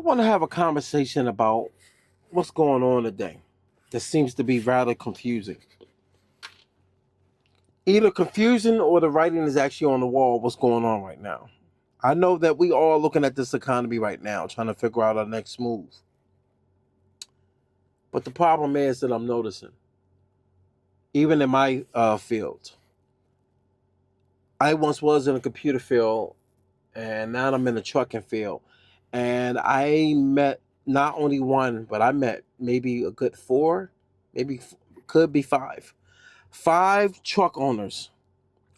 I want to have a conversation about what's going on today. That seems to be rather confusing. Either confusion or the writing is actually on the wall. What's going on right now? I know that we all looking at this economy right now, trying to figure out our next move. But the problem is that I'm noticing, even in my field, I once was in a computer field, and now I'm in the trucking field, and I met not only one, but I met maybe a good four, maybe could be five truck owners,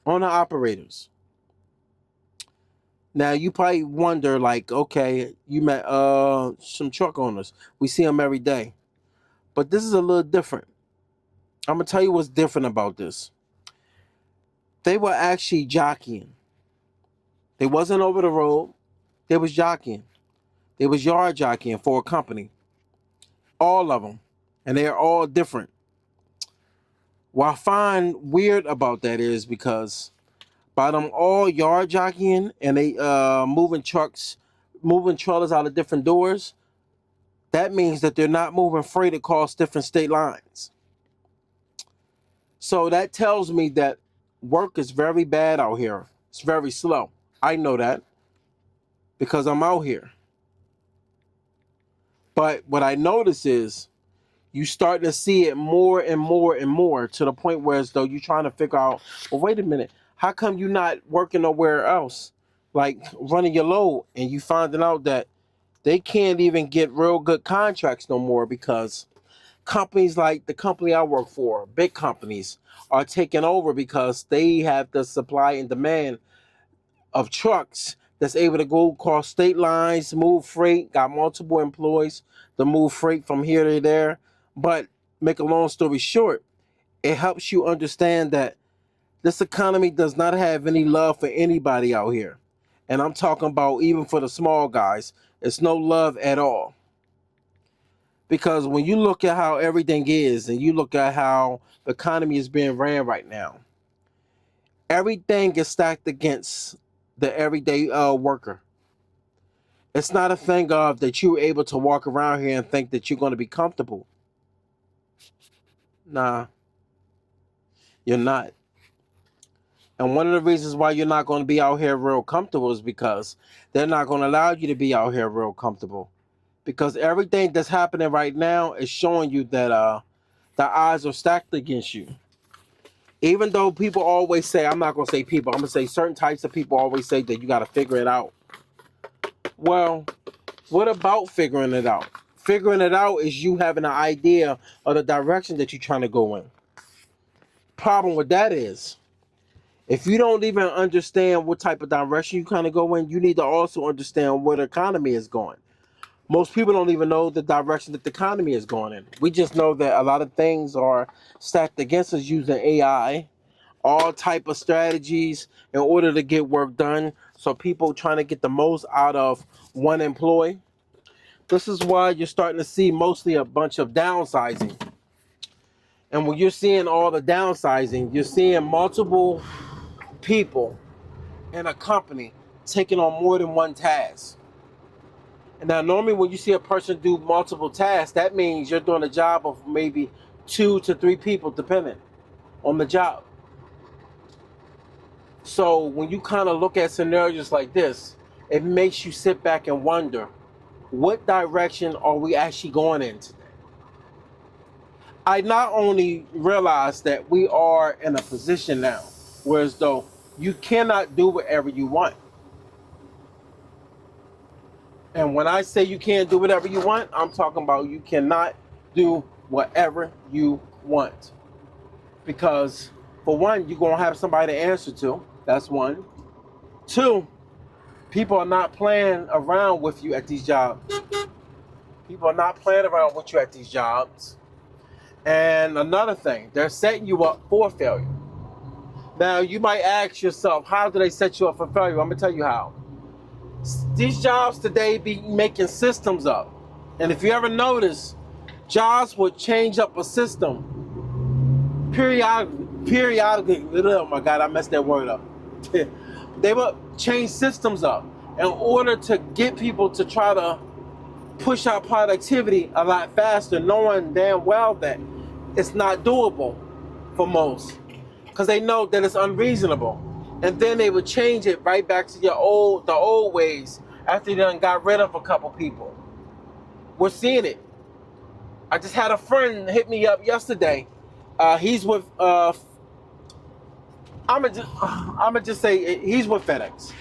owner operators. Now you probably wonder, like, okay, you met some truck owners. We see them every day, but this is a little different. I'm gonna tell you what's different about this. They were actually jockeying. They wasn't over the road. They was jockeying. They was yard jockeying for a company. All of them, and they are all different. What I find weird about that is because by them all yard jockeying and they moving trucks, moving trailers out of different doors, that means that they're not moving freight across different state lines. So that tells me that work is very bad out here. It's very slow. I know that because I'm out here. But what I notice is you start to see it more and more and more to the point where as though you're trying to figure out, well, wait a minute, how come you're not working nowhere else? Like running your load and you finding out that they can't even get real good contracts no more because companies like the company I work for, big companies, are taking over because they have the supply and demand of trucks that's able to go across state lines, move freight, got multiple employees to move freight from here to there. But make a long story short, it helps you understand that this economy does not have any love for anybody out here. And I'm talking about even for the small guys, it's no love at all. Because when you look at how everything is and you look at how the economy is being ran right now, everything is stacked against the everyday worker. It's not a thing of that you're able to walk around here and think that you're going to be comfortable. Nah, you're not. And one of the reasons why you're not going to be out here real comfortable is because they're not going to allow you to be out here real comfortable. Because everything that's happening right now is showing you that the odds are stacked against you. Even though people always say, I'm not going to say people, I'm going to say certain types of people always say that you got to figure it out. Well, what about figuring it out? Figuring it out is you having an idea of the direction that you're trying to go in. Problem with that is, if you don't even understand what type of direction you kind of go in, you need to also understand where the economy is going. Most people don't even know the direction that the economy is going in. We just know that a lot of things are stacked against us using AI, all type of strategies in order to get work done. So people trying to get the most out of one employee. This is why you're starting to see mostly a bunch of downsizing. And when you're seeing all the downsizing, you're seeing multiple people in a company taking on more than one task. And now normally when you see a person do multiple tasks, that means you're doing a job of maybe 2 to 3 people depending on the job. So when you kind of look at scenarios like this, it makes you sit back and wonder, what direction are we actually going in today? I not only realize that we are in a position now, whereas though you cannot do whatever you want. And when I say you can't do whatever you want, I'm talking about you cannot do whatever you want. Because for one, you're going to have somebody to answer to. That's one. Two, people are not playing around with you at these jobs. People are not playing around with you at these jobs. And another thing, they're setting you up for failure. Now, you might ask yourself, how do they set you up for failure? I'm going to tell you how. These jobs today be making systems up. And if you ever notice, jobs would change up a system periodically. Oh my God, I messed that word up. They would change systems up in order to get people to try to push our productivity a lot faster, knowing damn well that it's not doable for most, because they know that it's unreasonable. And then they would change it right back to the old ways after they done got rid of a couple people. We're seeing it. I just had a friend hit me up yesterday. He's with I'ma just say he's with FedEx.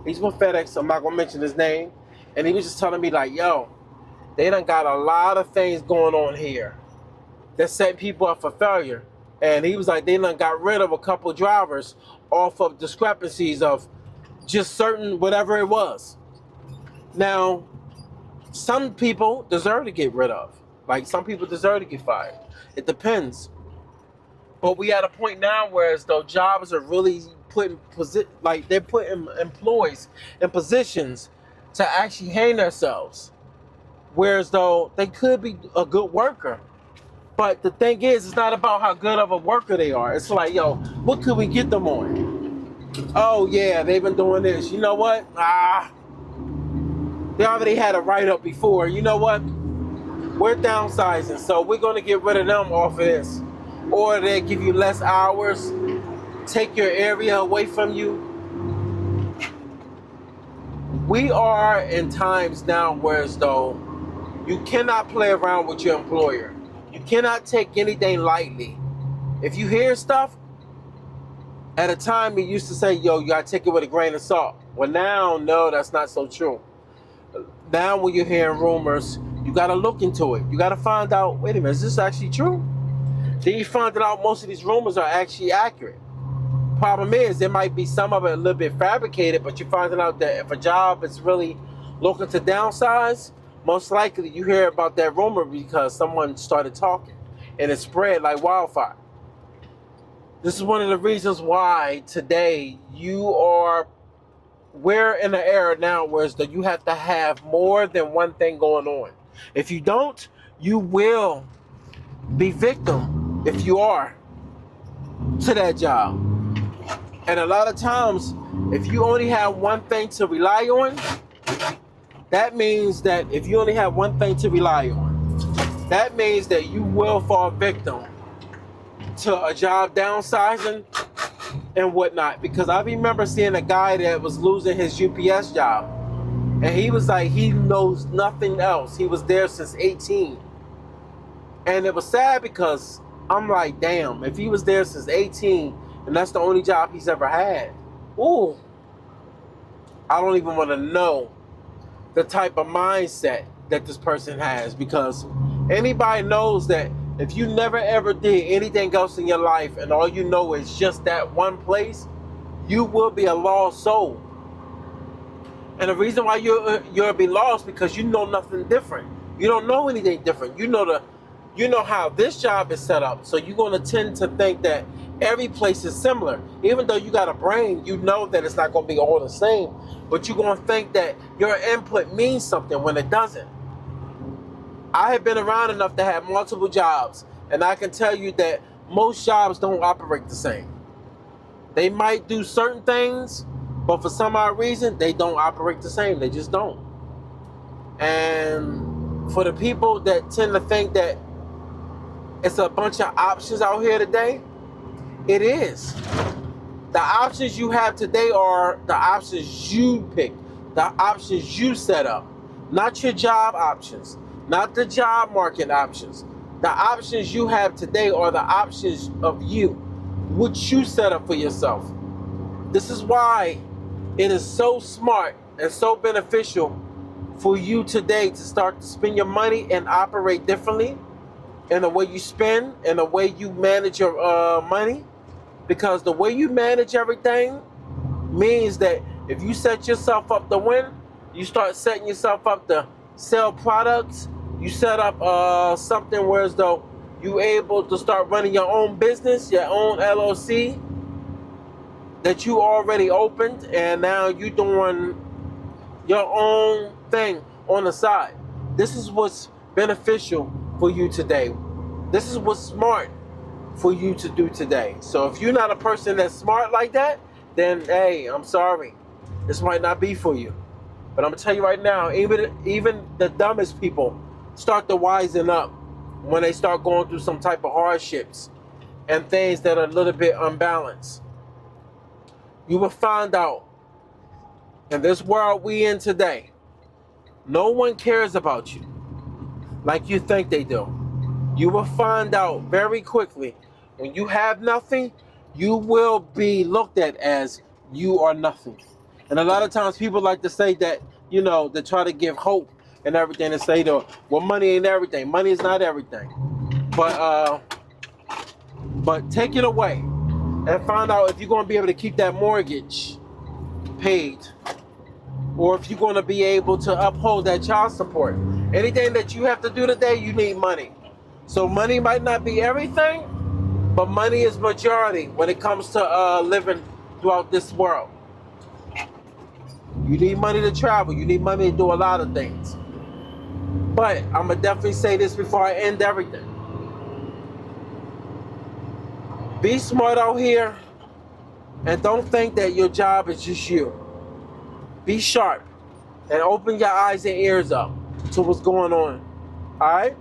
He's with FedEx. I'm not gonna mention his name. And he was just telling me like, yo, they done got a lot of things going on here that set people up for failure. And he was like, they done got rid of a couple drivers off of discrepancies of just certain whatever it was. Now, some people deserve to get rid of. Like, some people deserve to get fired. It depends. But we at a point now where as though jobs are really they're putting employees in positions to actually hang themselves. Whereas though they could be a good worker. But the thing is, it's not about how good of a worker they are. It's like, yo, what could we get them on? Oh yeah, they've been doing this. You know what? They already had a write-up before. You know what? We're downsizing, so we're going to get rid of them off of this. Or they give you less hours, take your area away from you. We are in times now where as though you cannot play around with your employer. You cannot take anything lightly. If you hear stuff, at a time you used to say, yo, you got to take it with a grain of salt. Well, now, no, that's not so true. Now when you're hearing rumors, you got to look into it. You got to find out, wait a minute, is this actually true? Then you find out most of these rumors are actually accurate. Problem is, there might be some of it a little bit fabricated, but you're finding out that if a job is really looking to downsize, most likely you hear about that rumor because someone started talking and it spread like wildfire. This is one of the reasons why today we're in an era now where you have to have more than one thing going on. If you don't, you will be victim, if you are, to that job. And a lot of times, if you only have one thing to rely on, that means that if you only have one thing to rely on, that means that you will fall victim to a job downsizing and whatnot. Because I remember seeing a guy that was losing his UPS job, and he was like, he knows nothing else. He was there since 18. And it was sad because I'm like, damn, if he was there since 18 and that's the only job he's ever had, ooh, I don't even want to know the type of mindset that this person has, because anybody knows that if you never ever did anything else in your life and all you know is just that one place, you will be a lost soul. And the reason why you'll be lost because you know nothing different. You don't know anything different. You know how this job is set up, so you're going to tend to think that every place is similar. Even though you got a brain, you know that it's not going to be all the same, but you're going to think that your input means something when it doesn't. I have been around enough to have multiple jobs, and I can tell you that most jobs don't operate the same. They might do certain things, but for some odd reason, they don't operate the same. They just don't. And for the people that tend to think that it's a bunch of options out here today, it is. The options you have today are the options you pick, the options you set up, not your job options, not the job market options. The options you have today are the options of you, what you set up for yourself. This is why it is so smart and so beneficial for you today to start to spend your money and operate differently in the way you spend and the way you manage your money. Because the way you manage everything means that if you set yourself up to win, you start setting yourself up to sell products, you set up something where as though you're able to start running your own business, your own LLC that you already opened, and now you're doing your own thing on the side. This is what's beneficial for you today. This is what's smart for you to do today. So if you're not a person that's smart like that, then hey, I'm sorry. This might not be for you. But I'm gonna tell you right now, even the dumbest people start to wisen up when they start going through some type of hardships and things that are a little bit unbalanced. You will find out in this world we in today, no one cares about you like you think they do. You will find out very quickly when you have nothing, you will be looked at as you are nothing. And a lot of times people like to say that, they try to give hope and everything and say, well, money ain't everything. Money is not everything. But take it away and find out if you're going to be able to keep that mortgage paid, or if you're going to be able to uphold that child support. Anything that you have to do today, you need money. So money might not be everything, but money is majority when it comes to living throughout this world. You need money to travel. You need money to do a lot of things. But I'm going to definitely say this before I end everything. Be smart out here, and don't think that your job is just you. Be sharp and open your eyes and ears up to what's going on. All right?